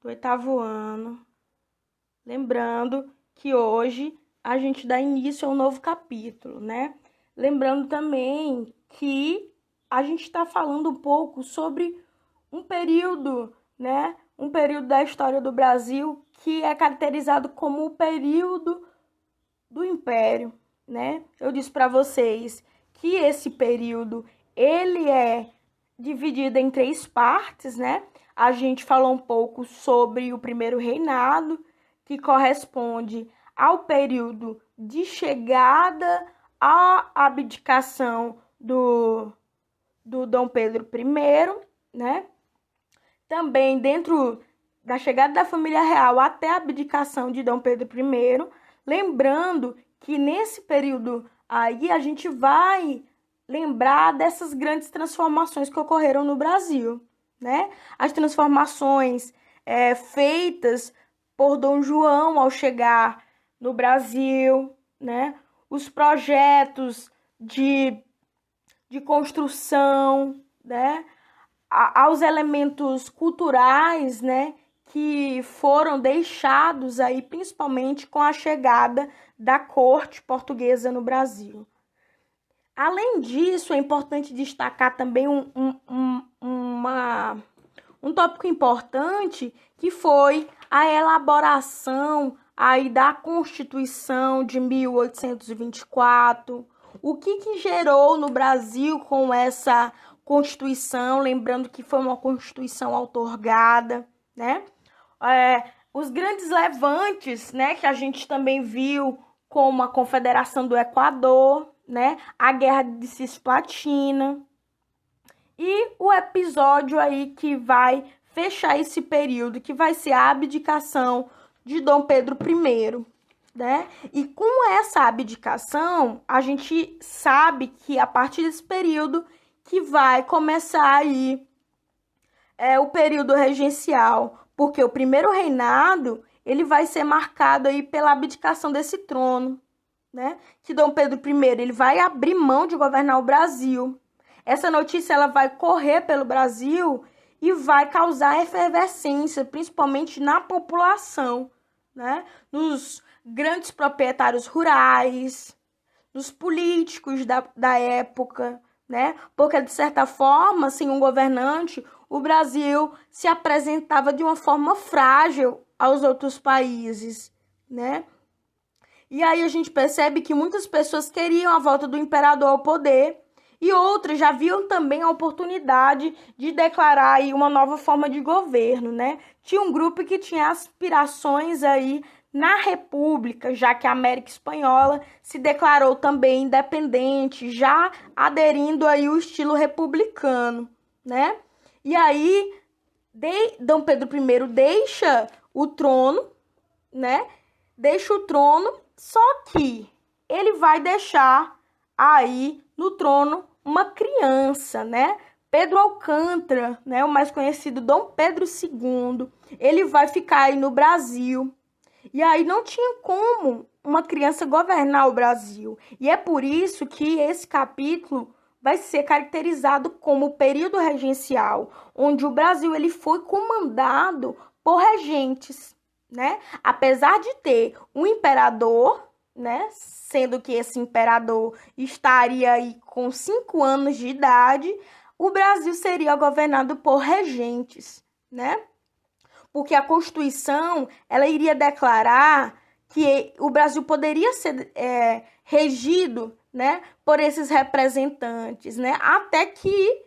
do oitavo ano. Lembrando que hoje a gente dá início a um novo capítulo, né? Lembrando também que a gente está falando um pouco sobre um período, né? Um período da história do Brasil que é caracterizado como o período do Império, né? Eu disse para vocês que esse período ele é dividido em três partes, né? A gente falou um pouco sobre o primeiro reinado, que corresponde ao período de chegada à abdicação do Dom Pedro I, né? Também dentro da chegada da família real até a abdicação de Dom Pedro I, lembrando que nesse período aí a gente vai lembrar dessas grandes transformações que ocorreram no Brasil, né? As transformações feitas por Dom João ao chegar no Brasil, né? Os projetos de construção, né? Aos elementos culturais, né? Que foram deixados aí principalmente com a chegada da corte portuguesa no Brasil. Além disso, é importante destacar também um tópico importante, que foi a elaboração aí da Constituição de 1824. O que gerou no Brasil com essa Constituição? Lembrando que foi uma Constituição outorgada, né? Os grandes levantes, né, que a gente também viu, como a Confederação do Equador, né, a Guerra de Cisplatina, e o episódio aí que vai fechar esse período, que vai ser a abdicação de Dom Pedro I, né? E com essa abdicação, a gente sabe que a partir desse período que vai começar aí o período regencial, porque o primeiro reinado ele vai ser marcado aí pela abdicação desse trono, né? Que Dom Pedro I ele vai abrir mão de governar o Brasil. Essa notícia ela vai correr pelo Brasil e vai causar efervescência, principalmente na população, né? Nos grandes proprietários rurais, nos políticos da época, né? Porque, de certa forma, sem um governante, o Brasil se apresentava de uma forma frágil aos outros países, né? E aí a gente percebe que muitas pessoas queriam a volta do imperador ao poder e outras já viam também a oportunidade de declarar aí uma nova forma de governo, né? Tinha um grupo que tinha aspirações aí na República, já que a América Espanhola se declarou também independente, já aderindo aí o estilo republicano, né? E aí, Dom Pedro I deixa o trono, né? Deixa o trono, só que ele vai deixar aí no trono uma criança, né? Pedro Alcântara, né? O mais conhecido Dom Pedro II. Ele vai ficar aí no Brasil. E aí não tinha como uma criança governar o Brasil. E é por isso que esse capítulo vai ser caracterizado como o período regencial, onde o Brasil ele foi comandado por regentes, né? Apesar de ter um imperador, né? Sendo que esse imperador estaria aí com 5 anos de idade, o Brasil seria governado por regentes, né? Porque a Constituição ela iria declarar que o Brasil poderia ser regido, né, por esses representantes, né, até que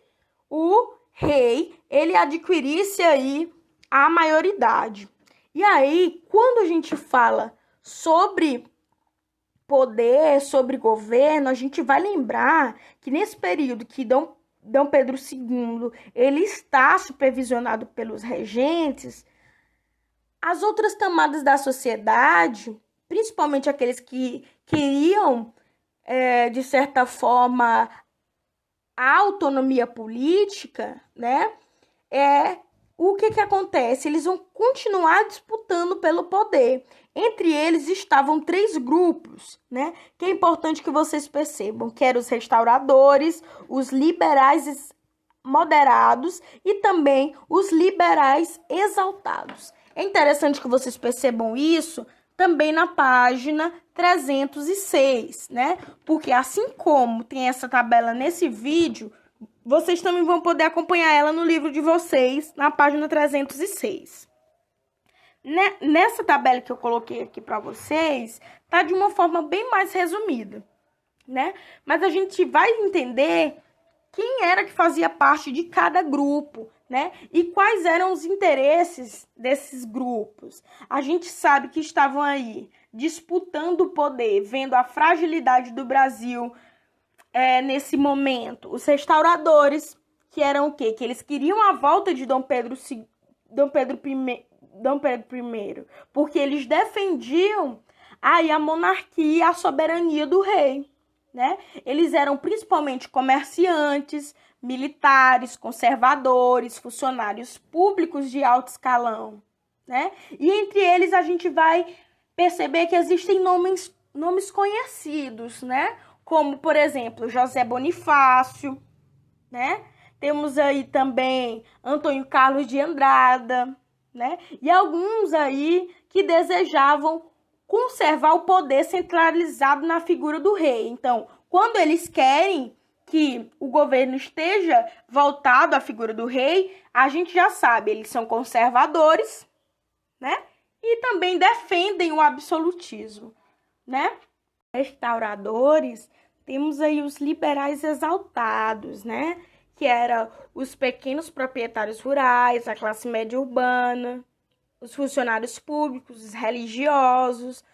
o rei ele adquirisse aí a maioridade. E aí, quando a gente fala sobre poder, sobre governo, a gente vai lembrar que nesse período que Dom Pedro II ele está supervisionado pelos regentes, as outras camadas da sociedade, principalmente aqueles que queriam, de certa forma, a autonomia política, né? O que acontece? Eles vão continuar disputando pelo poder. Entre eles estavam 3 grupos, né? Que é importante que vocês percebam, que eram os restauradores, os liberais moderados e também os liberais exaltados. É interessante que vocês percebam isso também na página 306, né? Porque assim como tem essa tabela nesse vídeo, vocês também vão poder acompanhar ela no livro de vocês, na página 306. Nessa tabela que eu coloquei aqui para vocês, tá de uma forma bem mais resumida, né? Mas a gente vai entender quem era que fazia parte de cada grupo, né? E quais eram os interesses desses grupos. A gente sabe que estavam aí disputando o poder, vendo a fragilidade do Brasil nesse momento. Os restauradores, que eram o quê? Que eles queriam a volta de Dom Pedro I, porque eles defendiam aí a monarquia e a soberania do rei, né? Eles eram principalmente comerciantes, militares, conservadores, funcionários públicos de alto escalão, né? E entre eles a gente vai perceber que existem nomes conhecidos, né? Como, por exemplo, José Bonifácio, né? Temos aí também Antônio Carlos de Andrada, né? E alguns aí que desejavam conservar o poder centralizado na figura do rei. Então, quando eles querem que o governo esteja voltado à figura do rei, a gente já sabe, eles são conservadores, né? E também defendem o absolutismo, né? Restauradores, temos aí os liberais exaltados, né? Que eram os pequenos proprietários rurais, a classe média urbana, os funcionários públicos, os religiosos,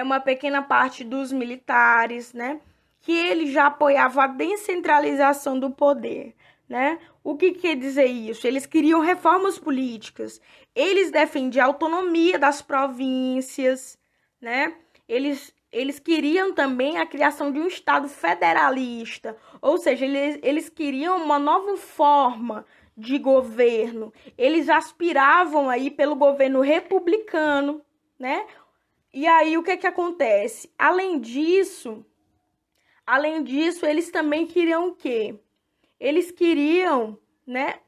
uma pequena parte dos militares, né? Que ele já apoiava a descentralização do poder, né? O que quer dizer isso? Eles queriam reformas políticas, eles defendiam a autonomia das províncias, né? Eles queriam também a criação de um Estado federalista, ou seja, eles queriam uma nova forma de governo. Eles aspiravam aí pelo governo republicano, né? E aí o que acontece? Além disso, eles também queriam o quê? Eles queriam, né,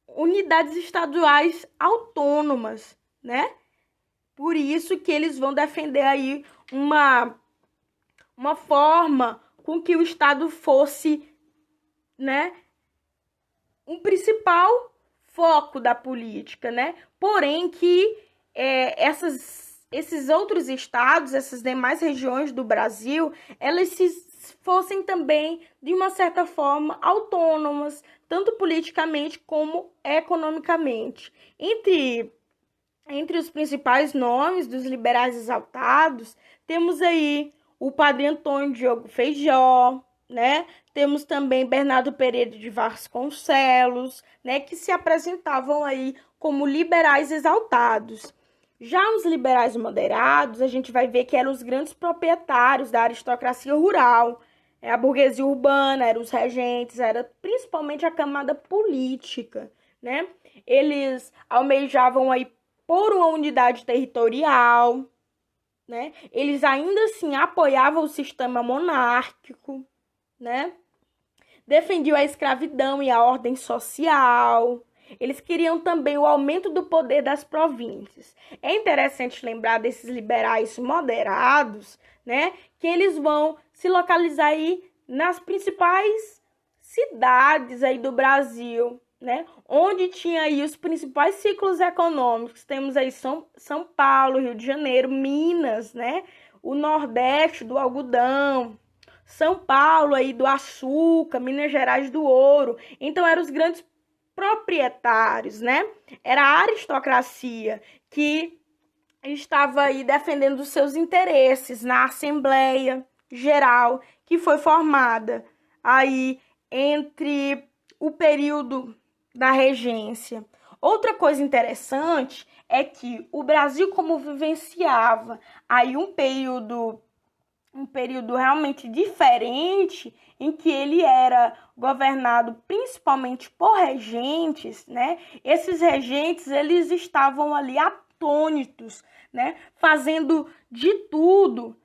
unidades estaduais autônomas, né? Por isso que eles vão defender aí uma forma com que o Estado fosse, né, um principal foco da política, né? Porém que esses outros estados, essas demais regiões do Brasil, elas fossem também, de uma certa forma, autônomas, tanto politicamente como economicamente. Entre os principais nomes dos liberais exaltados, temos aí o padre Antônio Diogo Feijó, né? Temos também Bernardo Pereira de Vasconcelos, né? Que se apresentavam aí como liberais exaltados. Já os liberais moderados, a gente vai ver que eram os grandes proprietários da aristocracia rural, a burguesia urbana, eram os regentes, era principalmente a camada política, né? Eles almejavam aí por uma unidade territorial, né? Eles ainda assim apoiavam o sistema monárquico, né? Defendiam a escravidão e a ordem social. Eles queriam também o aumento do poder das províncias. É interessante lembrar desses liberais moderados, né? Que eles vão se localizar aí nas principais cidades aí do Brasil, né? Onde tinha aí os principais ciclos econômicos. Temos aí São Paulo, Rio de Janeiro, Minas, né? O Nordeste do algodão, São Paulo aí do açúcar, Minas Gerais do ouro. Então eram os grandes proprietários, né? Era a aristocracia que estava aí defendendo os seus interesses na Assembleia Geral, que foi formada aí entre o período da regência. Outra coisa interessante é que o Brasil, como vivenciava aí um período realmente diferente, em que ele era governado principalmente por regentes, né? Esses regentes, eles estavam ali atônitos, né? Fazendo de tudo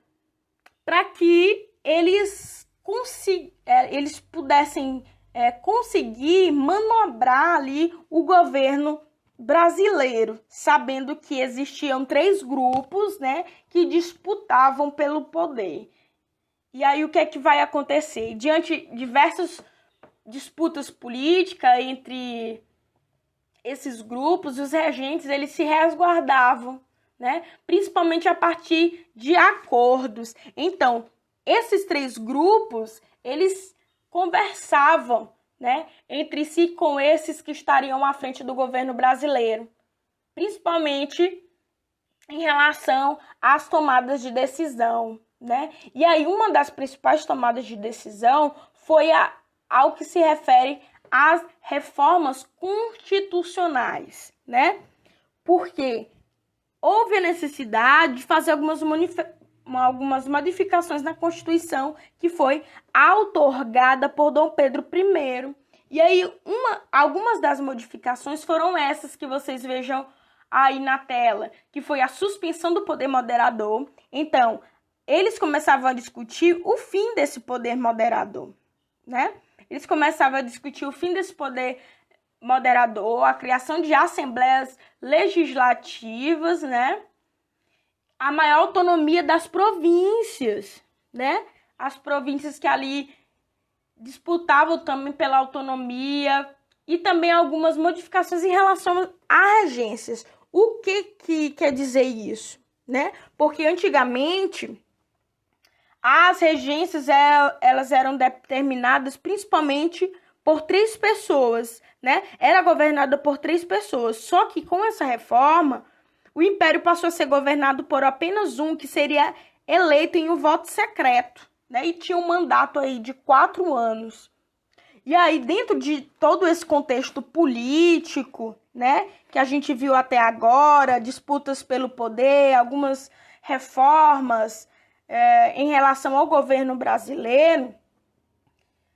para que eles pudessem conseguir manobrar ali o governo brasileiro, sabendo que existiam 3 grupos, né, que disputavam pelo poder. E aí o que é que vai acontecer? Diante de diversas disputas políticas entre esses grupos, os regentes eles se resguardavam, né, principalmente a partir de acordos. Então, esses 3 grupos, eles conversavam, né, entre si com esses que estariam à frente do governo brasileiro, principalmente em relação às tomadas de decisão, né? E aí uma das principais tomadas de decisão foi ao que se refere às reformas constitucionais, né? Porque houve a necessidade de fazer algumas modificações na Constituição que foi outorgada por Dom Pedro I. E aí, algumas das modificações foram essas que vocês vejam aí na tela, que foi a suspensão do poder moderador. Então, eles começavam a discutir o fim desse poder moderador, né? Eles começavam a discutir o fim desse poder moderador, a criação de assembleias legislativas, né? A maior autonomia das províncias, né? As províncias que ali disputavam também pela autonomia e também algumas modificações em relação a regências. O que quer dizer isso, né? Porque antigamente as regências elas eram determinadas principalmente por 3 pessoas, né? Era governada por 3 pessoas. Só que com essa reforma, o império passou a ser governado por apenas um, que seria eleito em um voto secreto, né? E tinha um mandato aí de 4 anos. E aí, dentro de todo esse contexto político, né, que a gente viu até agora, disputas pelo poder, algumas reformas em relação ao governo brasileiro,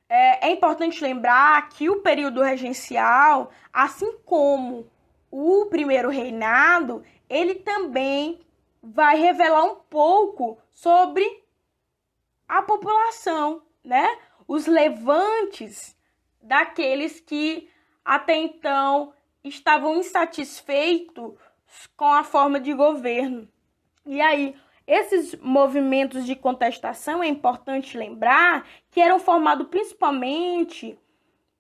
é importante lembrar que o período regencial, assim como o primeiro reinado, ele também vai revelar um pouco sobre a população, né? Os levantes daqueles que até então estavam insatisfeitos com a forma de governo. E aí, esses movimentos de contestação, é importante lembrar que eram formados principalmente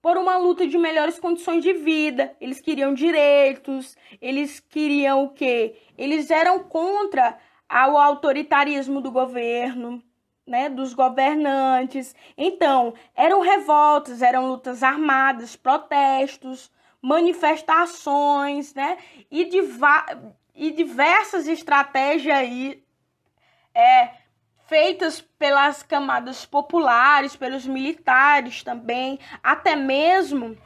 por uma luta de melhores condições de vida. Eles queriam direitos, eles queriam o quê? Eles eram contra o autoritarismo do governo, né, dos governantes. Então, eram revoltas, eram lutas armadas, protestos, manifestações, né, e diversas estratégias aí, feitas pelas camadas populares, pelos militares também, até mesmo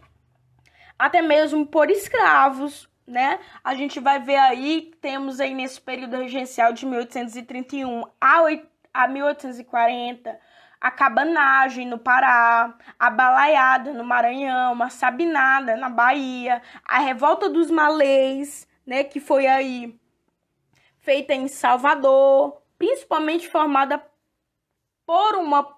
por escravos, né? A gente vai ver aí, temos aí nesse período regencial de 1831 a 1840, a cabanagem no Pará, a balaiada no Maranhão, a sabinada na Bahia, a revolta dos malês, né, que foi aí feita em Salvador, principalmente formada por uma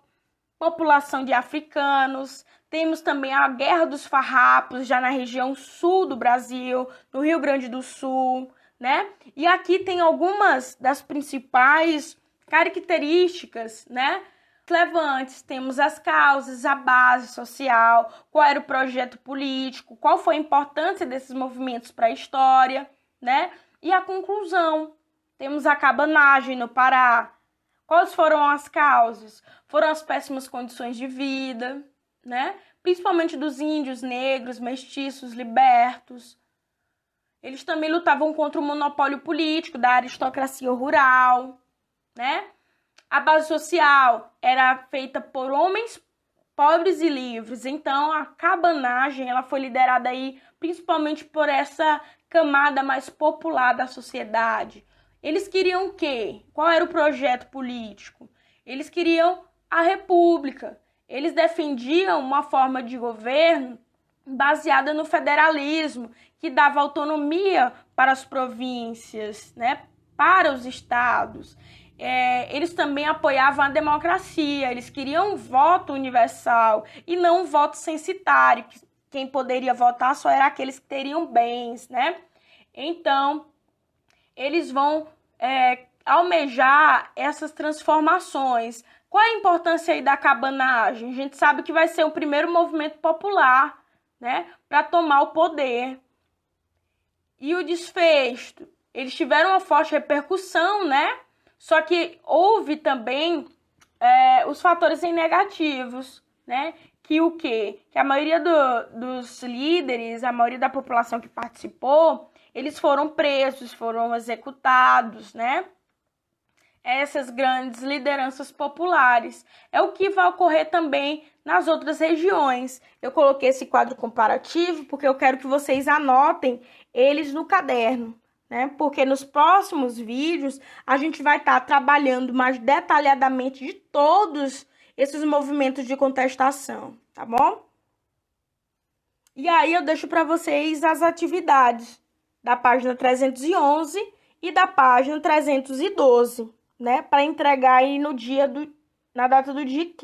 população de africanos. Temos também a Guerra dos Farrapos, já na região sul do Brasil, no Rio Grande do Sul, né? E aqui tem algumas das principais características, né? Levantes, temos as causas, a base social, qual era o projeto político, qual foi a importância desses movimentos para a história, né? E a conclusão. Temos a cabanagem no Pará. Quais foram as causas? Foram as péssimas condições de vida, né? Principalmente dos índios, negros, mestiços, libertos. Eles também lutavam contra o monopólio político da aristocracia rural, né? A base social era feita por homens pobres e livres. Então, a cabanagem ela foi liderada aí principalmente por essa camada mais popular da sociedade. Eles queriam o quê? Qual era o projeto político? Eles queriam a república. Eles defendiam uma forma de governo baseada no federalismo, que dava autonomia para as províncias, né? Para os estados. Eles também apoiavam a democracia. Eles queriam um voto universal e não um voto censitário. Quem poderia votar só era aqueles que teriam bens, né? Então, eles vão almejar essas transformações. Qual a importância aí da cabanagem? A gente sabe que vai ser o primeiro movimento popular, né, para tomar o poder. E o desfecho? Eles tiveram uma forte repercussão, né? Só que houve também os fatores negativos, né? Que o quê? Que a maioria dos líderes, a maioria da população que participou, eles foram presos, foram executados, né? Essas grandes lideranças populares. É o que vai ocorrer também nas outras regiões. Eu coloquei esse quadro comparativo porque eu quero que vocês anotem eles no caderno, né? Porque nos próximos vídeos a gente vai estar trabalhando mais detalhadamente de todos esses movimentos de contestação, tá bom? E aí eu deixo para vocês as atividades da página 311 e da página 312, né? Para entregar aí na data do dia 15.